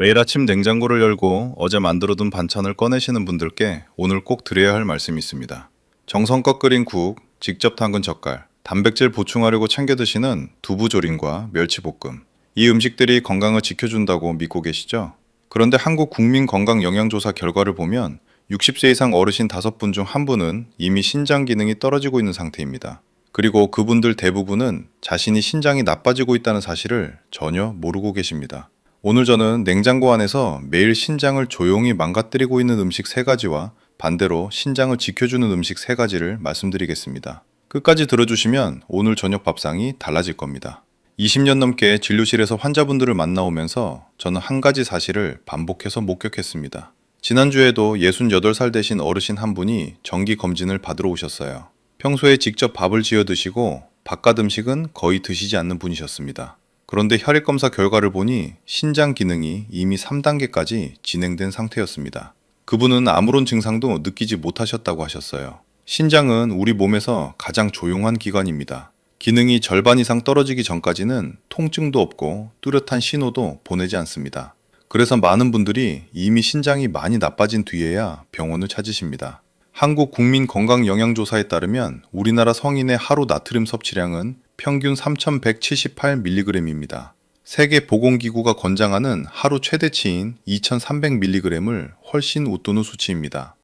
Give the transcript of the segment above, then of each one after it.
매일 아침 냉장고를 열고 어제 만들어둔 반찬을 꺼내시는 분들께 오늘 꼭 드려야 할 말씀이 있습니다. 정성껏 끓인 국, 직접 담근 젓갈, 단백질 보충하려고 챙겨 드시는 두부조림과 멸치볶음. 이 음식들이 건강을 지켜준다고 믿고 계시죠? 그런데 한국 국민건강영양조사 결과를 보면 60세 이상 어르신 5분 중 1분은 이미 신장 기능이 떨어지고 있는 상태입니다. 그리고 그분들 대부분은 자신이 신장이 나빠지고 있다는 사실을 전혀 모르고 계십니다. 오늘 저는 냉장고 안에서 매일 신장을 조용히 망가뜨리고 있는 음식 3가지와 반대로 신장을 지켜주는 음식 3가지를 말씀드리겠습니다. 끝까지 들어주시면 오늘 저녁 밥상이 달라질 겁니다. 20년 넘게 진료실에서 환자분들을 만나오면서 저는 한 가지 사실을 반복해서 목격했습니다. 지난주에도 68살 되신 어르신 한 분이 정기 검진을 받으러 오셨어요. 평소에 직접 밥을 지어 드시고 바깥 음식은 거의 드시지 않는 분이셨습니다. 그런데 혈액검사 결과를 보니 신장 기능이 이미 3단계까지 진행된 상태였습니다. 그분은 아무런 증상도 느끼지 못하셨다고 하셨어요. 신장은 우리 몸에서 가장 조용한 기관입니다. 기능이 절반 이상 떨어지기 전까지는 통증도 없고 뚜렷한 신호도 보내지 않습니다. 그래서 많은 분들이 이미 신장이 많이 나빠진 뒤에야 병원을 찾으십니다. 한국국민건강영양조사에 따르면 우리나라 성인의 하루 나트륨 섭취량은 평균 3,178mg입니다. 세계보건기구가 권장하는 하루 최대치인 2,300mg을 훨씬 웃도는 수치입니다.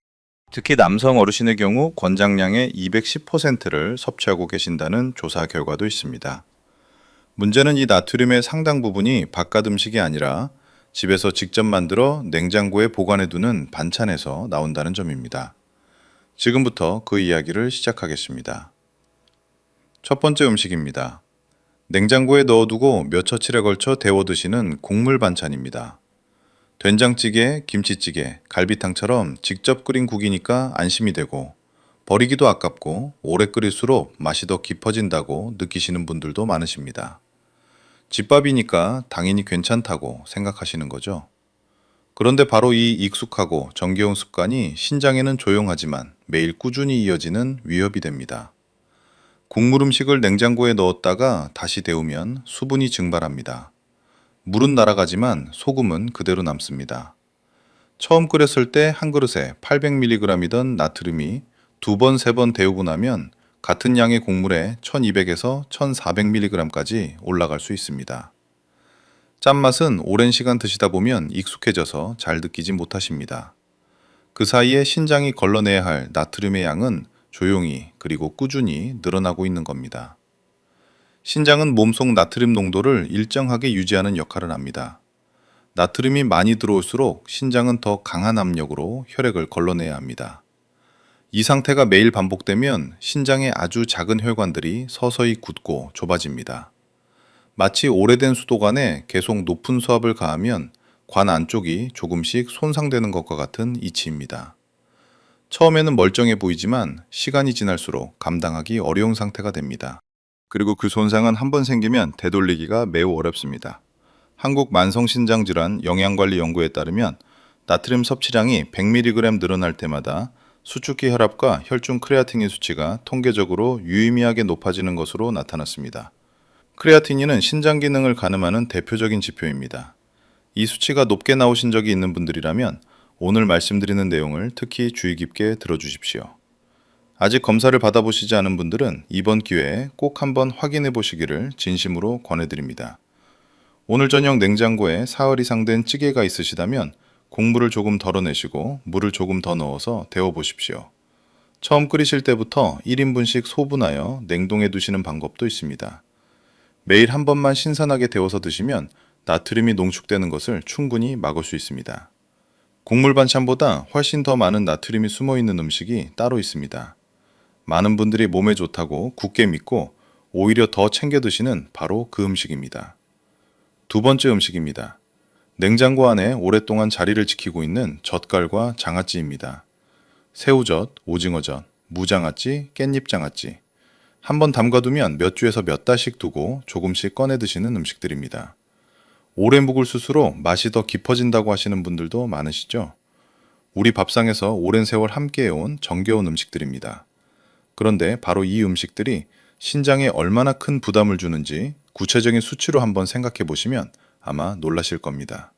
특히 남성 어르신의 경우 권장량의 210%를 섭취하고 계신다는 조사 결과도 있습니다. 문제는 이 나트륨의 상당 부분이 바깥 음식이 아니라 집에서 직접 만들어 냉장고에 보관해두는 반찬에서 나온다는 점입니다. 지금부터 그 이야기를 시작하겠습니다. 첫 번째 음식입니다. 냉장고에 넣어두고 몇 처칠에 걸쳐 데워 드시는 국물 반찬입니다. 된장찌개, 김치찌개, 갈비탕처럼 직접 끓인 국이니까 안심이 되고 버리기도 아깝고 오래 끓일수록 맛이 더 깊어진다고 느끼시는 분들도 많으십니다. 집밥이니까 당연히 괜찮다고 생각하시는 거죠. 그런데 바로 이 익숙하고 정겨운 습관이 신장에는 조용하지만 매일 꾸준히 이어지는 위협이 됩니다. 국물 음식을 냉장고에 넣었다가 다시 데우면 수분이 증발합니다. 물은 날아가지만 소금은 그대로 남습니다. 처음 끓였을 때 한 그릇에 800mg이던 나트륨이 2번, 3번 데우고 나면 같은 양의 국물에 1200에서 1400mg까지 올라갈 수 있습니다. 짠맛은 오랜 시간 드시다 보면 익숙해져서 잘 느끼지 못하십니다. 그 사이에 신장이 걸러내야 할 나트륨의 양은 조용히 그리고 꾸준히 늘어나고 있는 겁니다. 신장은 몸속 나트륨 농도를 일정하게 유지하는 역할을 합니다. 나트륨이 많이 들어올수록 신장은 더 강한 압력으로 혈액을 걸러내야 합니다. 이 상태가 매일 반복되면 신장의 아주 작은 혈관들이 서서히 굳고 좁아집니다. 마치 오래된 수도관에 계속 높은 수압을 가하면 관 안쪽이 조금씩 손상되는 것과 같은 이치입니다. 처음에는 멀쩡해 보이지만 시간이 지날수록 감당하기 어려운 상태가 됩니다. 그리고 그 손상은 한번 생기면 되돌리기가 매우 어렵습니다. 한국 만성신장질환 영양관리연구에 따르면 나트륨 섭취량이 100mg 늘어날 때마다 수축기 혈압과 혈중 크레아틴인 수치가 통계적으로 유의미하게 높아지는 것으로 나타났습니다. 크레아틴인은 신장 기능을 가늠하는 대표적인 지표입니다. 이 수치가 높게 나오신 적이 있는 분들이라면 오늘 말씀드리는 내용을 특히 주의 깊게 들어주십시오. 아직 검사를 받아보시지 않은 분들은 이번 기회에 꼭 한번 확인해 보시기를 진심으로 권해드립니다. 오늘 저녁 냉장고에 사흘 이상 된 찌개가 있으시다면 국물을 조금 덜어내시고 물을 조금 더 넣어서 데워 보십시오. 처음 끓이실 때부터 1인분씩 소분하여 냉동해 두시는 방법도 있습니다. 매일 한 번만 신선하게 데워서 드시면 나트륨이 농축되는 것을 충분히 막을 수 있습니다. 국물 반찬보다 훨씬 더 많은 나트륨이 숨어 있는 음식이 따로 있습니다. 많은 분들이 몸에 좋다고 굳게 믿고 오히려 더 챙겨 드시는 바로 그 음식입니다. 두 번째 음식입니다. 냉장고 안에 오랫동안 자리를 지키고 있는 젓갈과 장아찌입니다. 새우젓, 오징어젓, 무장아찌, 깻잎장아찌. 한번 담가두면 몇 주에서 몇 달씩 두고 조금씩 꺼내 드시는 음식들입니다. 오래 묵을 수록 맛이 더 깊어진다고 하시는 분들도 많으시죠? 우리 밥상에서 오랜 세월 함께해온 정겨운 음식들입니다. 그런데 바로 이 음식들이 신장에 얼마나 큰 부담을 주는지 구체적인 수치로 한번 생각해 보시면 아마 놀라실 겁니다.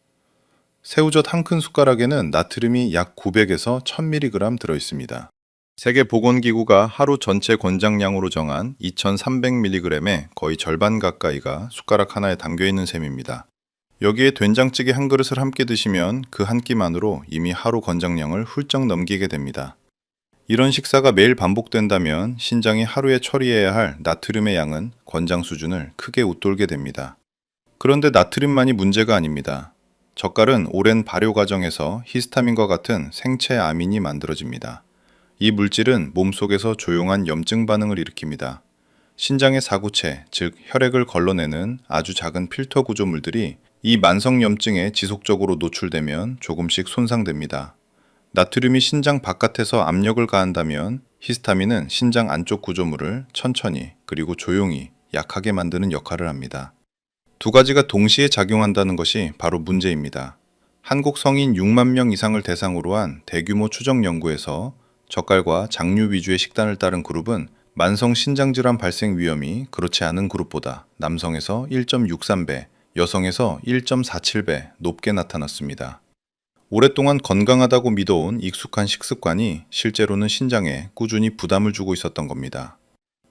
새우젓 한 큰 숟가락에는 나트륨이 약 900에서 1000mg 들어 있습니다. 세계보건기구가 하루 전체 권장량으로 정한 2300mg의 거의 절반 가까이가 숟가락 하나에 담겨 있는 셈입니다. 여기에 된장찌개 한 그릇을 함께 드시면 그 한 끼만으로 이미 하루 권장량을 훌쩍 넘기게 됩니다. 이런 식사가 매일 반복된다면 신장이 하루에 처리해야 할 나트륨의 양은 권장 수준을 크게 웃돌게 됩니다. 그런데 나트륨만이 문제가 아닙니다. 젓갈은 오랜 발효 과정에서 히스타민과 같은 생체 아민이 만들어집니다. 이 물질은 몸속에서 조용한 염증 반응을 일으킵니다. 신장의 사구체, 즉 혈액을 걸러내는 아주 작은 필터 구조물들이 이 만성 염증에 지속적으로 노출되면 조금씩 손상됩니다. 나트륨이 신장 바깥에서 압력을 가한다면 히스타민은 신장 안쪽 구조물을 천천히 그리고 조용히 약하게 만드는 역할을 합니다. 두 가지가 동시에 작용한다는 것이 바로 문제입니다. 한국 성인 6만 명 이상을 대상으로 한 대규모 추적 연구에서 젓갈과 장류 위주의 식단을 따른 그룹은 만성 신장질환 발생 위험이 그렇지 않은 그룹보다 남성에서 1.63배, 여성에서 1.47배 높게 나타났습니다. 오랫동안 건강하다고 믿어온 익숙한 식습관이 실제로는 신장에 꾸준히 부담을 주고 있었던 겁니다.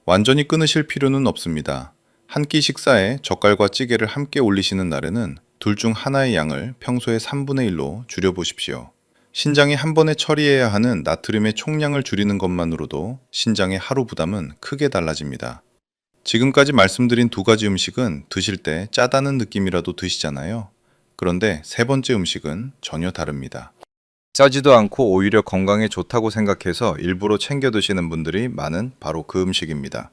완전히 끊으실 필요는 없습니다. 한 끼 식사에 젓갈과 찌개를 함께 올리시는 날에는 둘 중 하나의 양을 평소의 3분의 1로 줄여보십시오. 신장이 한 번에 처리해야 하는 나트륨의 총량을 줄이는 것만으로도 신장의 하루 부담은 크게 달라집니다. 지금까지 말씀드린 두 가지 음식은 드실 때 짜다는 느낌이라도 드시잖아요. 그런데 세 번째 음식은 전혀 다릅니다. 짜지도 않고 오히려 건강에 좋다고 생각해서 일부러 챙겨 드시는 분들이 많은 바로 그 음식입니다.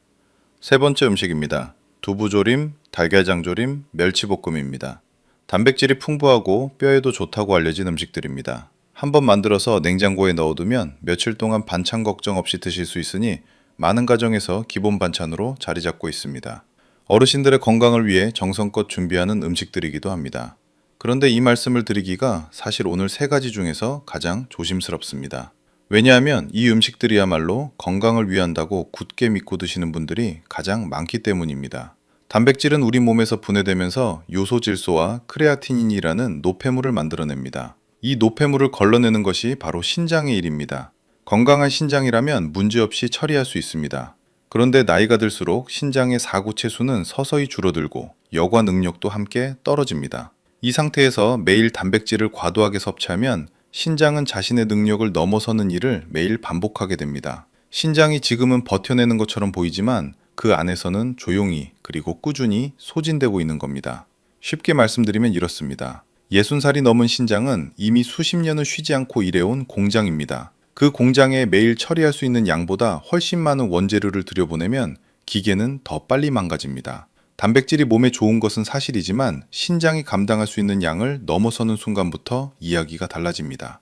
세 번째 음식입니다. 두부조림, 달걀장조림, 멸치볶음입니다. 단백질이 풍부하고 뼈에도 좋다고 알려진 음식들입니다. 한번 만들어서 냉장고에 넣어두면 며칠 동안 반찬 걱정 없이 드실 수 있으니 많은 가정에서 기본 반찬으로 자리 잡고 있습니다. 어르신들의 건강을 위해 정성껏 준비하는 음식들이기도 합니다. 그런데 이 말씀을 드리기가 사실 오늘 세 가지 중에서 가장 조심스럽습니다. 왜냐하면 이 음식들이야말로 건강을 위한다고 굳게 믿고 드시는 분들이 가장 많기 때문입니다. 단백질은 우리 몸에서 분해되면서 요소질소와 크레아티닌이라는 노폐물을 만들어냅니다. 이 노폐물을 걸러내는 것이 바로 신장의 일입니다. 건강한 신장이라면 문제없이 처리할 수 있습니다. 그런데 나이가 들수록 신장의 사구체 수는 서서히 줄어들고 여과 능력도 함께 떨어집니다. 이 상태에서 매일 단백질을 과도하게 섭취하면 신장은 자신의 능력을 넘어서는 일을 매일 반복하게 됩니다. 신장이 지금은 버텨내는 것처럼 보이지만 그 안에서는 조용히 그리고 꾸준히 소진되고 있는 겁니다. 쉽게 말씀드리면 이렇습니다. 60살이 넘은 신장은 이미 수십 년을 쉬지 않고 일해온 공장입니다. 그 공장에 매일 처리할 수 있는 양보다 훨씬 많은 원재료를 들여보내면 기계는 더 빨리 망가집니다. 단백질이 몸에 좋은 것은 사실이지만 신장이 감당할 수 있는 양을 넘어서는 순간부터 이야기가 달라집니다.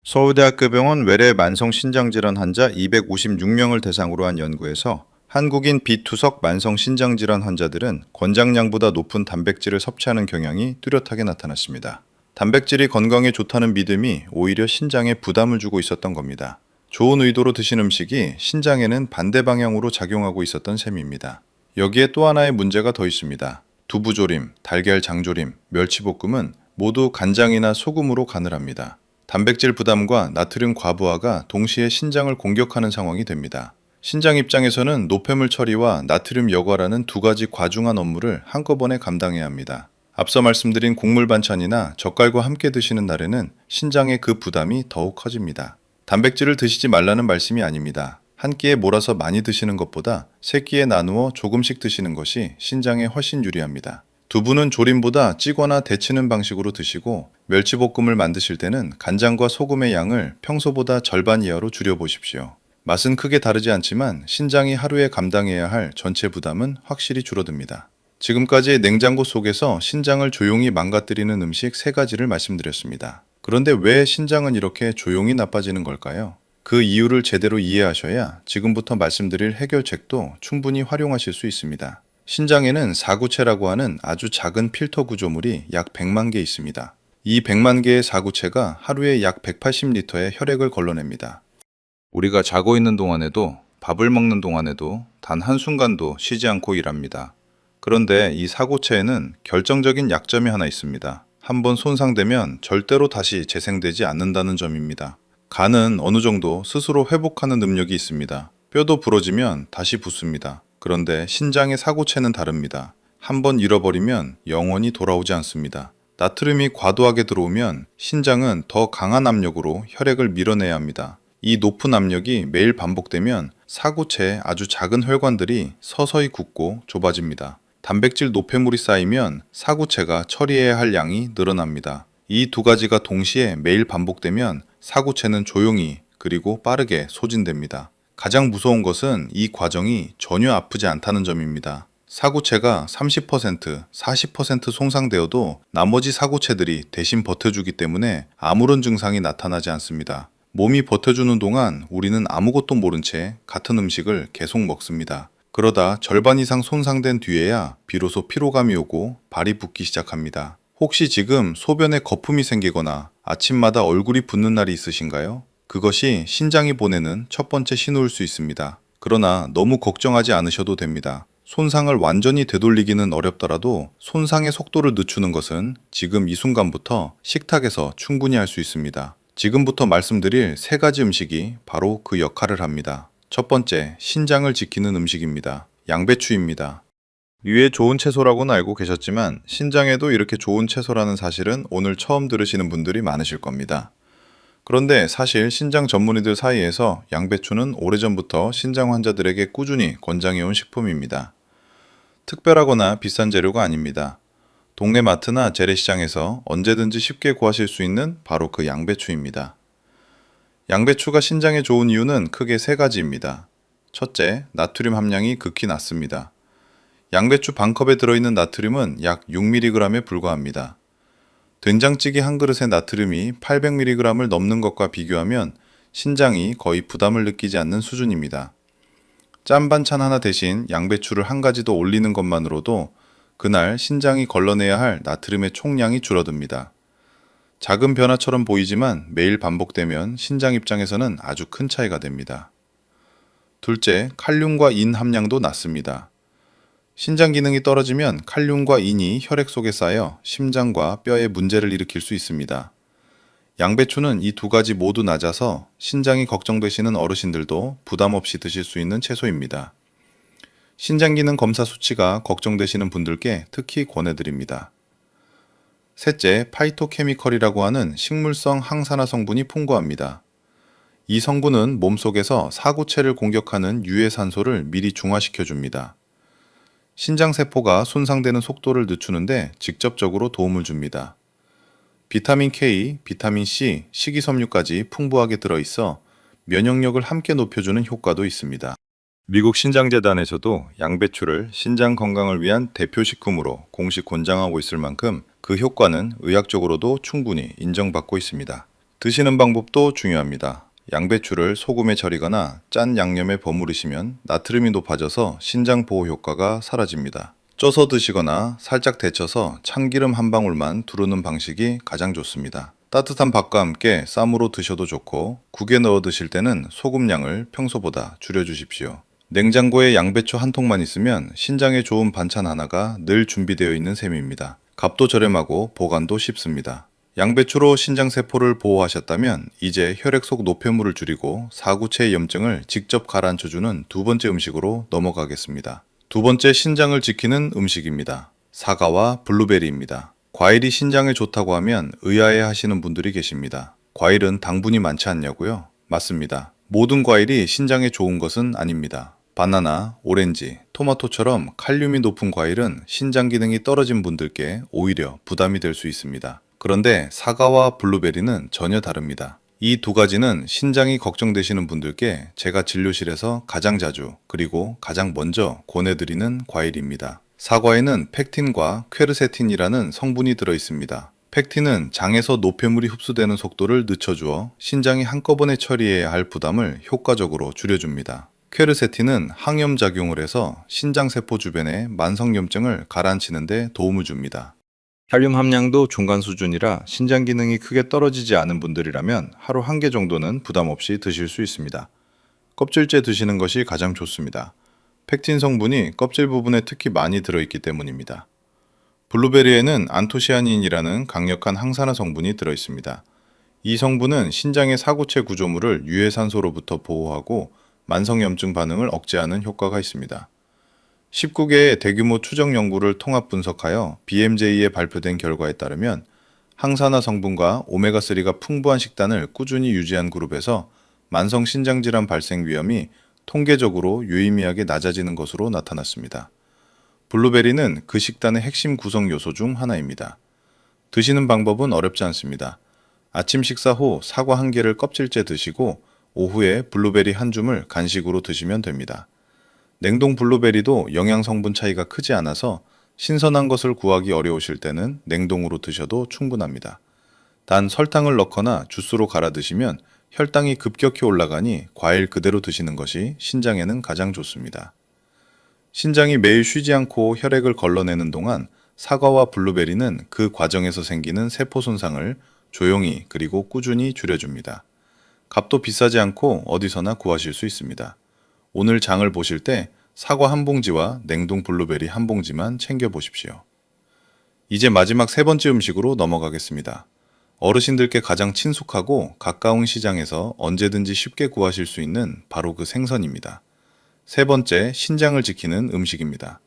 서울대학교 병원 외래 만성신장질환 환자 256명을 대상으로 한 연구에서 한국인 비투석 만성신장질환 환자들은 권장량보다 높은 단백질을 섭취하는 경향이 뚜렷하게 나타났습니다. 단백질이 건강에 좋다는 믿음이 오히려 신장에 부담을 주고 있었던 겁니다. 좋은 의도로 드신 음식이 신장에는 반대 방향으로 작용하고 있었던 셈입니다. 여기에 또 하나의 문제가 더 있습니다. 두부조림, 달걀장조림, 멸치볶음은 모두 간장이나 소금으로 간을 합니다. 단백질 부담과 나트륨 과부하가 동시에 신장을 공격하는 상황이 됩니다. 신장 입장에서는 노폐물 처리와 나트륨 여과라는 두 가지 과중한 업무를 한꺼번에 감당해야 합니다. 앞서 말씀드린 국물 반찬이나 젓갈과 함께 드시는 날에는 신장의 그 부담이 더욱 커집니다. 단백질을 드시지 말라는 말씀이 아닙니다. 한 끼에 몰아서 많이 드시는 것보다 세 끼에 나누어 조금씩 드시는 것이 신장에 훨씬 유리합니다. 두부는 조림보다 찌거나 데치는 방식으로 드시고 멸치볶음을 만드실 때는 간장과 소금의 양을 평소보다 절반 이하로 줄여보십시오. 맛은 크게 다르지 않지만 신장이 하루에 감당해야 할 전체 부담은 확실히 줄어듭니다. 지금까지 냉장고 속에서 신장을 조용히 망가뜨리는 음식 세 가지를 말씀드렸습니다. 그런데 왜 신장은 이렇게 조용히 나빠지는 걸까요? 그 이유를 제대로 이해하셔야 지금부터 말씀드릴 해결책도 충분히 활용하실 수 있습니다. 신장에는 사구체라고 하는 아주 작은 필터 구조물이 약 100만 개 있습니다. 이 100만 개의 사구체가 하루에 약 180리터의 혈액을 걸러냅니다. 우리가 자고 있는 동안에도 밥을 먹는 동안에도 단 한순간도 쉬지 않고 일합니다. 그런데 이 사구체에는 결정적인 약점이 하나 있습니다. 한번 손상되면 절대로 다시 재생되지 않는다는 점입니다. 간은 어느 정도 스스로 회복하는 능력이 있습니다. 뼈도 부러지면 다시 붙습니다. 그런데 신장의 사고체는 다릅니다. 한번 잃어버리면 영원히 돌아오지 않습니다. 나트륨이 과도하게 들어오면 신장은 더 강한 압력으로 혈액을 밀어내야 합니다. 이 높은 압력이 매일 반복되면 사고체의 아주 작은 혈관들이 서서히 굳고 좁아집니다. 단백질 노폐물이 쌓이면 사고체가 처리해야 할 양이 늘어납니다. 이 두 가지가 동시에 매일 반복되면 사고체는 조용히 그리고 빠르게 소진됩니다. 가장 무서운 것은 이 과정이 전혀 아프지 않다는 점입니다. 사고체가 30%, 40% 손상되어도 나머지 사고체들이 대신 버텨주기 때문에 아무런 증상이 나타나지 않습니다. 몸이 버텨주는 동안 우리는 아무것도 모른 채 같은 음식을 계속 먹습니다. 그러다 절반 이상 손상된 뒤에야 비로소 피로감이 오고 발이 붓기 시작합니다. 혹시 지금 소변에 거품이 생기거나 아침마다 얼굴이 붓는 날이 있으신가요? 그것이 신장이 보내는 첫 번째 신호일 수 있습니다. 그러나 너무 걱정하지 않으셔도 됩니다. 손상을 완전히 되돌리기는 어렵더라도 손상의 속도를 늦추는 것은 지금 이 순간부터 식탁에서 충분히 할 수 있습니다. 지금부터 말씀드릴 세 가지 음식이 바로 그 역할을 합니다. 첫 번째, 신장을 지키는 음식입니다. 양배추입니다. 위에 좋은 채소라고는 알고 계셨지만 신장에도 이렇게 좋은 채소라는 사실은 오늘 처음 들으시는 분들이 많으실 겁니다. 그런데 사실 신장 전문의들 사이에서 양배추는 오래전부터 신장 환자들에게 꾸준히 권장해온 식품입니다. 특별하거나 비싼 재료가 아닙니다. 동네 마트나 재래시장에서 언제든지 쉽게 구하실 수 있는 바로 그 양배추입니다. 양배추가 신장에 좋은 이유는 크게 세 가지입니다. 첫째, 나트륨 함량이 극히 낮습니다. 양배추 반컵에 들어있는 나트륨은 약 6mg에 불과합니다. 된장찌개 한 그릇의 나트륨이 800mg을 넘는 것과 비교하면 신장이 거의 부담을 느끼지 않는 수준입니다. 짠 반찬 하나 대신 양배추를 한 가지 더 올리는 것만으로도 그날 신장이 걸러내야 할 나트륨의 총량이 줄어듭니다. 작은 변화처럼 보이지만 매일 반복되면 신장 입장에서는 아주 큰 차이가 됩니다. 둘째, 칼륨과 인 함량도 낮습니다. 신장 기능이 떨어지면 칼륨과 인이 혈액 속에 쌓여 심장과 뼈에 문제를 일으킬 수 있습니다. 양배추는 이 두 가지 모두 낮아서 신장이 걱정되시는 어르신들도 부담 없이 드실 수 있는 채소입니다. 신장 기능 검사 수치가 걱정되시는 분들께 특히 권해드립니다. 셋째, 파이토케미컬이라고 하는 식물성 항산화 성분이 풍부합니다. 이 성분은 몸속에서 사고체를 공격하는 유해산소를 미리 중화시켜 줍니다. 신장세포가 손상되는 속도를 늦추는데 직접적으로 도움을 줍니다. 비타민 K, 비타민 C, 식이섬유까지 풍부하게 들어있어 면역력을 함께 높여주는 효과도 있습니다. 미국 신장재단에서도 양배추를 신장 건강을 위한 대표 식품으로 공식 권장하고 있을 만큼 그 효과는 의학적으로도 충분히 인정받고 있습니다. 드시는 방법도 중요합니다. 양배추를 소금에 절이거나 짠 양념에 버무리시면 나트륨이 높아져서 신장 보호 효과가 사라집니다. 쪄서 드시거나 살짝 데쳐서 참기름 한 방울만 두르는 방식이 가장 좋습니다. 따뜻한 밥과 함께 쌈으로 드셔도 좋고 국에 넣어 드실 때는 소금량을 평소보다 줄여주십시오. 냉장고에 양배추 한 통만 있으면 신장에 좋은 반찬 하나가 늘 준비되어 있는 셈입니다. 값도 저렴하고 보관도 쉽습니다. 양배추로 신장세포를 보호하셨다면 이제 혈액 속 노폐물을 줄이고 사구체의 염증을 직접 가라앉혀주는 두 번째 음식으로 넘어가겠습니다. 두 번째 신장을 지키는 음식입니다. 사과와 블루베리입니다. 과일이 신장에 좋다고 하면 의아해 하시는 분들이 계십니다. 과일은 당분이 많지 않냐고요? 맞습니다. 모든 과일이 신장에 좋은 것은 아닙니다. 바나나, 오렌지, 토마토처럼 칼륨이 높은 과일은 신장 기능이 떨어진 분들께 오히려 부담이 될 수 있습니다. 그런데 사과와 블루베리는 전혀 다릅니다. 이 두 가지는 신장이 걱정되시는 분들께 제가 진료실에서 가장 자주 그리고 가장 먼저 권해드리는 과일입니다. 사과에는 펙틴과 퀘르세틴이라는 성분이 들어있습니다. 펙틴은 장에서 노폐물이 흡수되는 속도를 늦춰주어 신장이 한꺼번에 처리해야 할 부담을 효과적으로 줄여줍니다. 퀘르세틴은 항염작용을 해서 신장세포 주변의 만성염증을 가라앉히는 데 도움을 줍니다. 칼륨 함량도 중간 수준이라 신장 기능이 크게 떨어지지 않은 분들이라면 하루 한 개 정도는 부담 없이 드실 수 있습니다. 껍질째 드시는 것이 가장 좋습니다. 펙틴 성분이 껍질 부분에 특히 많이 들어있기 때문입니다. 블루베리에는 안토시아닌이라는 강력한 항산화 성분이 들어있습니다. 이 성분은 신장의 사구체 구조물을 유해산소로부터 보호하고 만성염증 반응을 억제하는 효과가 있습니다. 19개의 대규모 추적 연구를 통합 분석하여 BMJ에 발표된 결과에 따르면 항산화 성분과 오메가3가 풍부한 식단을 꾸준히 유지한 그룹에서 만성 신장질환 발생 위험이 통계적으로 유의미하게 낮아지는 것으로 나타났습니다. 블루베리는 그 식단의 핵심 구성 요소 중 하나입니다. 드시는 방법은 어렵지 않습니다. 아침 식사 후 사과 한 개를 껍질째 드시고 오후에 블루베리 한 줌을 간식으로 드시면 됩니다. 냉동 블루베리도 영양 성분 차이가 크지 않아서 신선한 것을 구하기 어려우실 때는 냉동으로 드셔도 충분합니다. 단 설탕을 넣거나 주스로 갈아 드시면 혈당이 급격히 올라가니 과일 그대로 드시는 것이 신장에는 가장 좋습니다. 신장이 매일 쉬지 않고 혈액을 걸러내는 동안 사과와 블루베리는 그 과정에서 생기는 세포 손상을 조용히 그리고 꾸준히 줄여줍니다. 값도 비싸지 않고 어디서나 구하실 수 있습니다. 오늘 장을 보실 때 사과 한 봉지와 냉동 블루베리 한 봉지만 챙겨 보십시오. 이제 마지막 세 번째 음식으로 넘어가겠습니다. 어르신들께 가장 친숙하고 가까운 시장에서 언제든지 쉽게 구하실 수 있는 바로 그 생선입니다. 세 번째, 신장을 지키는 음식입니다.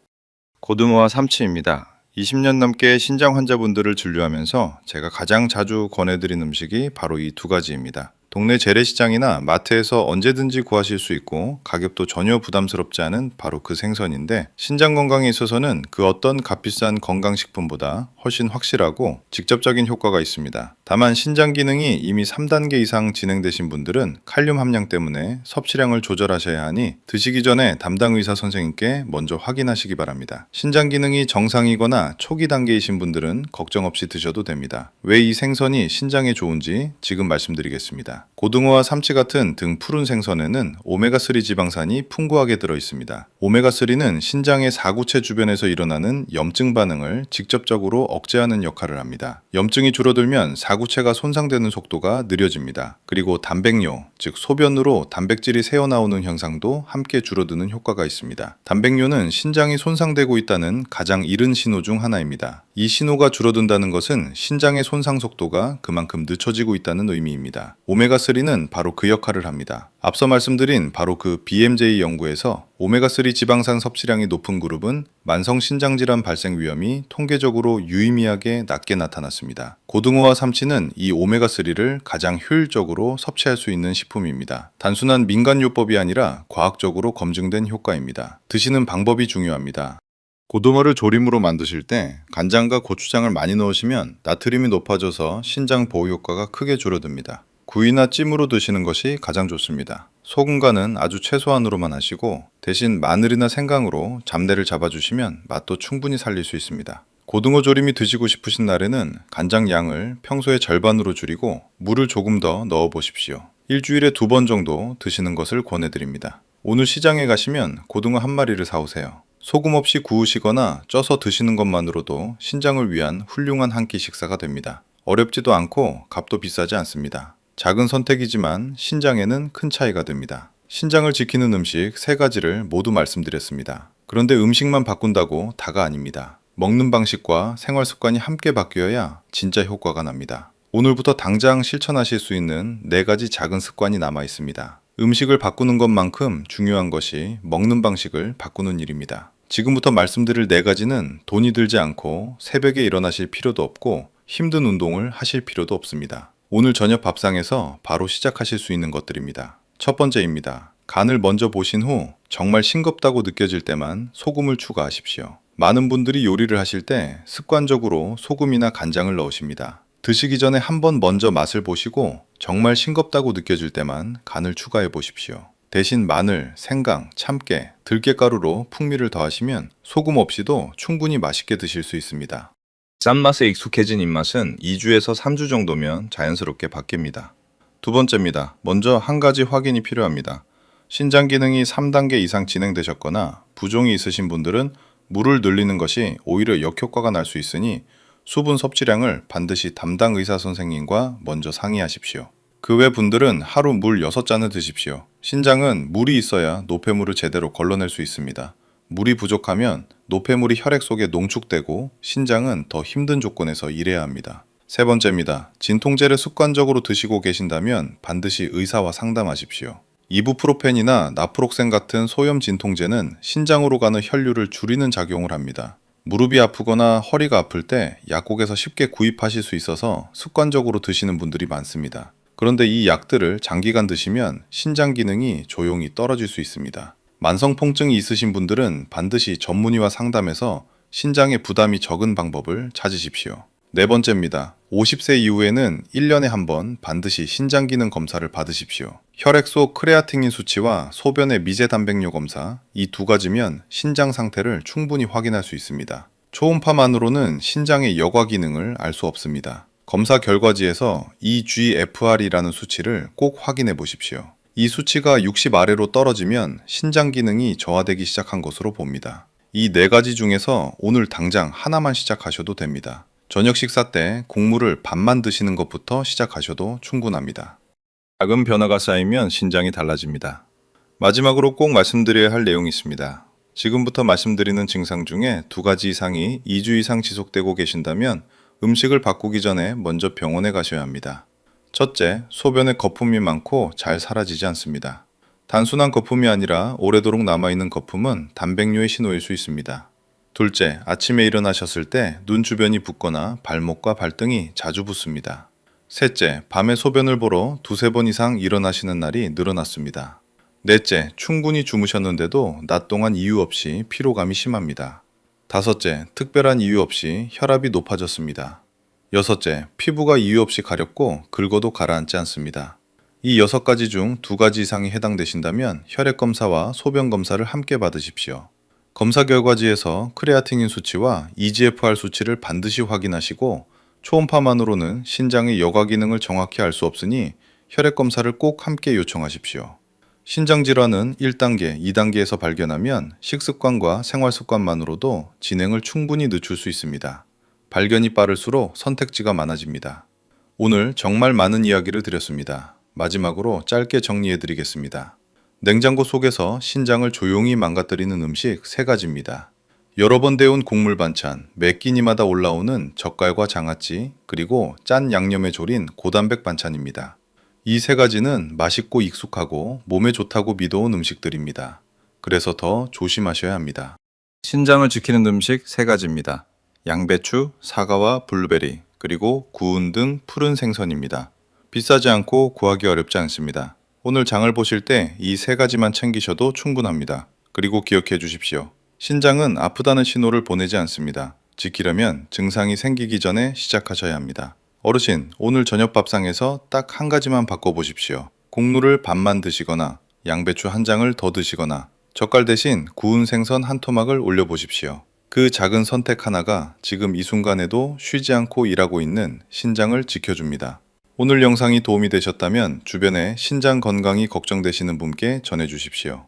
고등어와 삼치입니다. 20년 넘게 신장 환자분들을 진료하면서 제가 가장 자주 권해드린 음식이 바로 이 두 가지입니다. 동네 재래시장이나 마트에서 언제든지 구하실 수 있고 가격도 전혀 부담스럽지 않은 바로 그 생선인데 신장 건강에 있어서는 그 어떤 값비싼 건강식품보다 훨씬 확실하고 직접적인 효과가 있습니다. 다만 신장 기능이 이미 3단계 이상 진행되신 분들은 칼륨 함량 때문에 섭취량을 조절하셔야 하니 드시기 전에 담당 의사 선생님께 먼저 확인하시기 바랍니다. 신장 기능이 정상이거나 초기 단계이신 분들은 걱정 없이 드셔도 됩니다. 왜 이 생선이 신장에 좋은지 지금 말씀드리겠습니다. 고등어와 삼치 같은 등 푸른 생선에는 오메가3 지방산이 풍부하게 들어 있습니다. 오메가3는 신장의 사구체 주변에서 일어나는 염증 반응을 직접적으로 억제하는 역할을 합니다. 염증이 줄어들면 사구체가 손상되는 속도가 느려집니다. 그리고 단백뇨, 즉 소변으로 단백질이 새어나오는 현상도 함께 줄어드는 효과가 있습니다. 단백뇨는 신장이 손상되고 있다는 가장 이른 신호 중 하나입니다. 이 신호가 줄어든다는 것은 신장의 손상 속도가 그만큼 늦춰지고 있다는 의미입니다. 오메가3는 바로 그 역할을 합니다. 앞서 말씀드린 바로 그 BMJ 연구에서 오메가3 지방산 섭취량이 높은 그룹은 만성 신장질환 발생 위험이 통계적으로 유의미하게 낮게 나타났습니다. 고등어와 삼치는 이 오메가3를 가장 효율적으로 섭취할 수 있는 식품입니다. 단순한 민간요법이 아니라 과학적으로 검증된 효과입니다. 드시는 방법이 중요합니다. 고등어를 조림으로 만드실 때 간장과 고추장을 많이 넣으시면 나트륨이 높아져서 신장 보호 효과가 크게 줄어듭니다. 구이나 찜으로 드시는 것이 가장 좋습니다. 소금간은 아주 최소한으로만 하시고 대신 마늘이나 생강으로 잡내를 잡아주시면 맛도 충분히 살릴 수 있습니다. 고등어 조림이 드시고 싶으신 날에는 간장 양을 평소의 절반으로 줄이고 물을 조금 더 넣어 보십시오. 일주일에 2번 정도 드시는 것을 권해드립니다. 오늘 시장에 가시면 고등어 한 마리를 사오세요. 소금 없이 구우시거나 쪄서 드시는 것만으로도 신장을 위한 훌륭한 한 끼 식사가 됩니다. 어렵지도 않고 값도 비싸지 않습니다. 작은 선택이지만 신장에는 큰 차이가 됩니다. 신장을 지키는 음식 3가지를 모두 말씀드렸습니다. 그런데 음식만 바꾼다고 다가 아닙니다. 먹는 방식과 생활 습관이 함께 바뀌어야 진짜 효과가 납니다. 오늘부터 당장 실천하실 수 있는 4가지 작은 습관이 남아 있습니다. 음식을 바꾸는 것만큼 중요한 것이 먹는 방식을 바꾸는 일입니다. 지금부터 말씀드릴 4가지는 돈이 들지 않고 새벽에 일어나실 필요도 없고 힘든 운동을 하실 필요도 없습니다. 오늘 저녁 밥상에서 바로 시작하실 수 있는 것들입니다. 첫 번째입니다. 간을 먼저 보신 후 정말 싱겁다고 느껴질 때만 소금을 추가하십시오. 많은 분들이 요리를 하실 때 습관적으로 소금이나 간장을 넣으십니다. 드시기 전에 한번 먼저 맛을 보시고 정말 싱겁다고 느껴질 때만 간을 추가해 보십시오. 대신 마늘, 생강, 참깨, 들깨가루로 풍미를 더하시면 소금 없이도 충분히 맛있게 드실 수 있습니다. 짠맛에 익숙해진 입맛은 2주에서 3주 정도면 자연스럽게 바뀝니다. 두 번째입니다. 먼저 한 가지 확인이 필요합니다. 신장 기능이 3단계 이상 진행되셨거나 부종이 있으신 분들은 물을 늘리는 것이 오히려 역효과가 날 수 있으니 수분 섭취량을 반드시 담당 의사 선생님과 먼저 상의하십시오. 그 외 분들은 하루 물 6잔을 드십시오. 신장은 물이 있어야 노폐물을 제대로 걸러낼 수 있습니다. 물이 부족하면 노폐물이 혈액 속에 농축되고 신장은 더 힘든 조건에서 일해야 합니다. 세 번째입니다. 진통제를 습관적으로 드시고 계신다면 반드시 의사와 상담하십시오. 이부프로펜이나 나프록센 같은 소염 진통제는 신장으로 가는 혈류를 줄이는 작용을 합니다. 무릎이 아프거나 허리가 아플 때 약국에서 쉽게 구입하실 수 있어서 습관적으로 드시는 분들이 많습니다. 그런데 이 약들을 장기간 드시면 신장 기능이 조용히 떨어질 수 있습니다. 만성 통증이 있으신 분들은 반드시 전문의와 상담해서 신장에 부담이 적은 방법을 찾으십시오. 네 번째입니다. 50세 이후에는 1년에 한 번 반드시 신장 기능 검사를 받으십시오. 혈액 속 크레아틴인 수치와 소변의 미제 단백뇨 검사, 이 두 가지면 신장 상태를 충분히 확인할 수 있습니다. 초음파만으로는 신장의 여과 기능을 알 수 없습니다. 검사 결과지에서 eGFR이라는 수치를 꼭 확인해 보십시오. 이 수치가 60 아래로 떨어지면 신장 기능이 저하되기 시작한 것으로 봅니다. 이 네 가지 중에서 오늘 당장 하나만 시작하셔도 됩니다. 저녁 식사 때 국물을 반만 드시는 것부터 시작하셔도 충분합니다. 작은 변화가 쌓이면 신장이 달라집니다. 마지막으로 꼭 말씀드려야 할 내용이 있습니다. 지금부터 말씀드리는 증상 중에 두 가지 이상이 2주 이상 지속되고 계신다면 음식을 바꾸기 전에 먼저 병원에 가셔야 합니다. 첫째, 소변에 거품이 많고 잘 사라지지 않습니다. 단순한 거품이 아니라 오래도록 남아있는 거품은 단백뇨의 신호일 수 있습니다. 둘째, 아침에 일어나셨을 때 눈 주변이 붓거나 발목과 발등이 자주 붓습니다. 셋째, 밤에 소변을 보러 두세 번 이상 일어나시는 날이 늘어났습니다. 넷째, 충분히 주무셨는데도 낮 동안 이유 없이 피로감이 심합니다. 다섯째, 특별한 이유 없이 혈압이 높아졌습니다. 여섯째, 피부가 이유 없이 가렵고 긁어도 가라앉지 않습니다. 이 6가지 중 2가지 이상이 해당되신다면 혈액 검사와 소변 검사를 함께 받으십시오. 검사 결과지에서 크레아틴인 수치와 eGFR 수치를 반드시 확인하시고 초음파만으로는 신장의 여과 기능을 정확히 알 수 없으니 혈액 검사를 꼭 함께 요청하십시오. 신장 질환은 1단계, 2단계에서 발견하면 식습관과 생활습관만으로도 진행을 충분히 늦출 수 있습니다. 발견이 빠를수록 선택지가 많아집니다. 오늘 정말 많은 이야기를 드렸습니다. 마지막으로 짧게 정리해 드리겠습니다. 냉장고 속에서 신장을 조용히 망가뜨리는 음식 3가지입니다. 여러 번 데운 곡물 반찬, 매 끼니마다 올라오는 젓갈과 장아찌, 그리고 짠 양념에 졸인 고단백 반찬입니다. 이 3가지는 맛있고 익숙하고 몸에 좋다고 믿어온 음식들입니다. 그래서 더 조심하셔야 합니다. 신장을 지키는 음식 3가지입니다. 양배추, 사과와 블루베리, 그리고 구운 등 푸른 생선입니다. 비싸지 않고 구하기 어렵지 않습니다. 오늘 장을 보실 때 이 3가지만 챙기셔도 충분합니다. 그리고 기억해 주십시오. 신장은 아프다는 신호를 보내지 않습니다. 지키려면 증상이 생기기 전에 시작하셔야 합니다. 어르신, 오늘 저녁 밥상에서 딱 1가지만 바꿔보십시오. 곡물을 반만 드시거나 양배추 1장을 더 드시거나 젓갈 대신 구운 생선 1토막을 올려보십시오. 그 작은 선택 하나가 지금 이 순간에도 쉬지 않고 일하고 있는 신장을 지켜줍니다. 오늘 영상이 도움이 되셨다면 주변에 신장 건강이 걱정되시는 분께 전해주십시오.